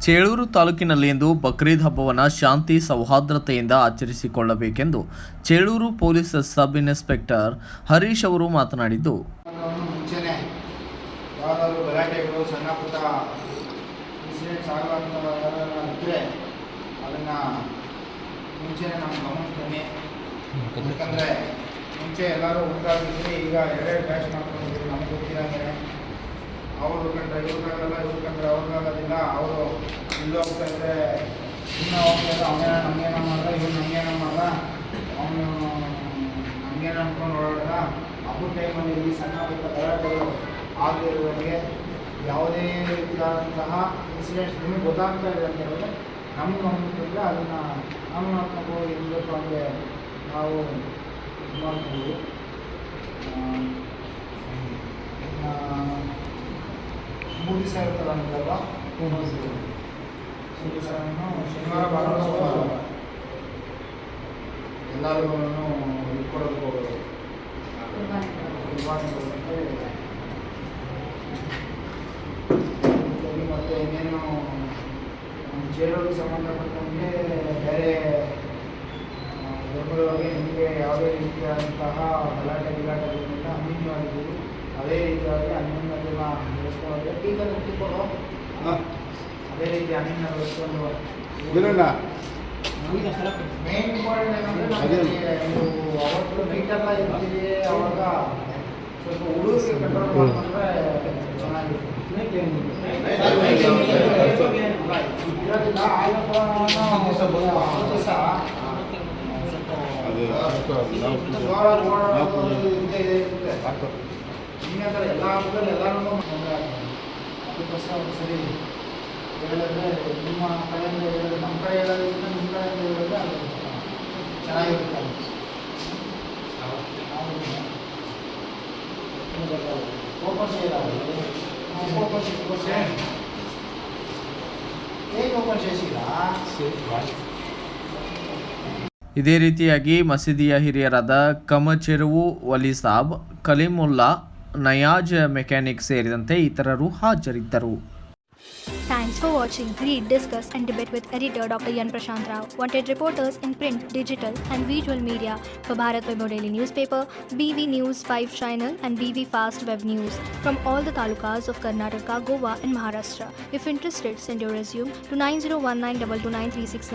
ಚೇಳೂರು ತಾಲೂಕಿನಲ್ಲಿಂದು ಬಕ್ರೀದ್ ಹಬ್ಬವನ್ನು ಶಾಂತಿ ಸೌಹಾರ್ದತೆಯಿಂದ ಆಚರಿಸಿಕೊಳ್ಳಬೇಕೆಂದು Chelur police sub inspector Harish ಅವರು ಮಾತನಾಡಿದ್ದು, ಮುಂಚೆನೆ ಯಾವ್ದಾದ್ರು ಗಲಾಟೆಗಳು ಸಣ್ಣ ಪುಟ್ಟ ಇನ್ಸಿಡೆಂಟ್ಸ್ ಇದ್ದರೆ ಅದನ್ನು ಮುಂಚೆನೆ ನಮ್ಮ ಗಮನಕ್ಕೆ ತನ್ನಿ. ಯಾಕಂದರೆ ಮುಂಚೆ ಎಲ್ಲರೂ ಉಂಟಾಗಿದ್ರೆ ಈಗ ಎರಡೆರಡು ಬ್ಯಾಚ್ ಮಾಡ್ಕೊಂಡಿದ್ದೀವಿ. ನಮ್ಗೆ ಗೊತ್ತಿರಂಗೆ ಅವರು ಕಂಡ್ರೆ ಇವ್ರಿಗಾಗಲ್ಲ, ಇವ್ರು ಕಂಡ್ರೆ ಅವ್ರಿಗಾಗೋದಿಲ್ಲ. ಅವರು ಇಲ್ಲೂ ಹೋಗ್ತಾ ಇದ್ದರೆ ಇನ್ನೂ ಹೋಗ್ತಾ ಇದ್ದರೆ ನಮಗೇನೋ ಮಾಡ್ದ, ಇವ್ರು ನಮಗೇನೋ ಮಾಡ್ದ, ಅವನು ನಮಗೇನು ಅಂದ್ಕೊಂಡು ಓಡಾಡ್ದ. ಹಬ್ಬದ ಟೈಮಲ್ಲಿ ಈ ಸಣ್ಣ ಪುಟ್ಟ ಗಲಾಟೆಗಳು ಆಗದಿರುವಂಗೆ ಯಾವುದೇ ರೀತಿಯಾದಂತಹ ಇನ್ಸಿಡೆಂಟ್ಸ್ ನಿಮಗೆ ಗೊತ್ತಾಗ್ತಾ ಇದೆ ಅಂತ ಹೇಳಿದ್ರೆ ನಮ್ಗೆ ಗಮನಿಸಿದ್ರೆ ಅದನ್ನು ನಮ್ಮ ನಾವು ಇರಬೇಕು ಅಂದರೆ ನಾವು ಇದು ಮಾಡ್ತೀವಿ. ಮೂರು ದಿವಸ ಇರ್ತಲ್ಲ ನಮಗಲ್ವಾ, ಶನಿವಾರ ಭಾನುವಾರ ಸೋಮವಾರ ಎಲ್ಲರಿಗೂ ಇದು ಕೊಡೋದಕ್ಕೆ ಹೋಗೋದು ಮತ್ತು ಇನ್ನೇನು ಚೇಳೂರಿಗೆ ಸಂಬಂಧಪಟ್ಟಂಗೆ ಬೇರೆ ಬೆಂಗಳೂರಿಗೆ ನಿಮಗೆ ಯಾವುದೇ ರೀತಿಯಾದಂತಹ ಗಲಾಟೆಗಳಿಂದ ಹಮ್ಮಿಂಗ್ ಮಾಡಿದ್ದೀವಿ. ಅದೇ ರೀತಿಯಾಗಿ ಅನ್ಯೋನ್ಯತೆನ ಬೆಳೆಸ್ಕೊಳ್ಳೋದು ಟೀಚರ್ ಕೊಡೋ ಅದೇ ರೀತಿ ಅನ್ಯೋನ್ಯ ಬೆಳೆಸ್ಕೊಂಡು ಮೇನ್ ಇಂಪಾರ್ಟೆಂಟ್ ಏನಂದರೆ ನೀವು ಅವತ್ತು ನೈಟೆಲ್ಲ ಇರ್ತೀವಿ. ಅವಾಗ ಸ್ವಲ್ಪ ಹುಡುಗರಿಗೆ ಕಂಟ್ರೋಲ್ ಮಾಡ್ಕೊಂಡ್ರೆ ಚೆನ್ನಾಗಿರುತ್ತೆ. ಇರೋದಿಲ್ಲ ಇನ್ನಂದ್ರೆ ಎಲ್ಲ ಹಬ್ಬದಲ್ಲಿ ಎಲ್ಲರೂ ತೊಂದರೆ ಆಗ್ತದೆ. ಅದಕ್ಕೋಸ್ಕರ ಒಂದು ಸರಿ ಹೇಳಿದ್ರೆ ನಿಮ್ಮ ಕಡೆಯಿಂದ ಹೇಳಿದ್ರೆ ನಮ್ಮ ಕಡೆ ಹೇಳೋದ್ರಿಂದ ನಿಮ್ಮ ಕಡೆಯಿಂದ ಹೇಳಿದ್ರೆ ಅದು ಚೆನ್ನಾಗಿರುತ್ತೆ. ಓಪನ್ ಇದೇ ರೀತಿಯಾಗಿ ಮಸೀದಿಯ ಹಿರಿಯರಾದ ಕಮಚೆರುವು ವಲಿ ಸಾಬ್, ಕಲೀಮುಲ್ಲಾ, ನಯಾಜ್ ಮೆಕ್ಯಾನಿಕ್ ಸೇರಿದಂತೆ ಇತರರು ಹಾಜರಿದ್ದರು. Thanks for watching. Read, discuss and debate with editor Dr. Yan Prashant Rao. Wanted reporters in print, digital and visual media for Bharat Vaibhav Daily Newspaper, BV News 5 Channel and BV Fast Web News from all the talukas of Karnataka, Goa and Maharashtra. If interested, send your resume to 9019229369.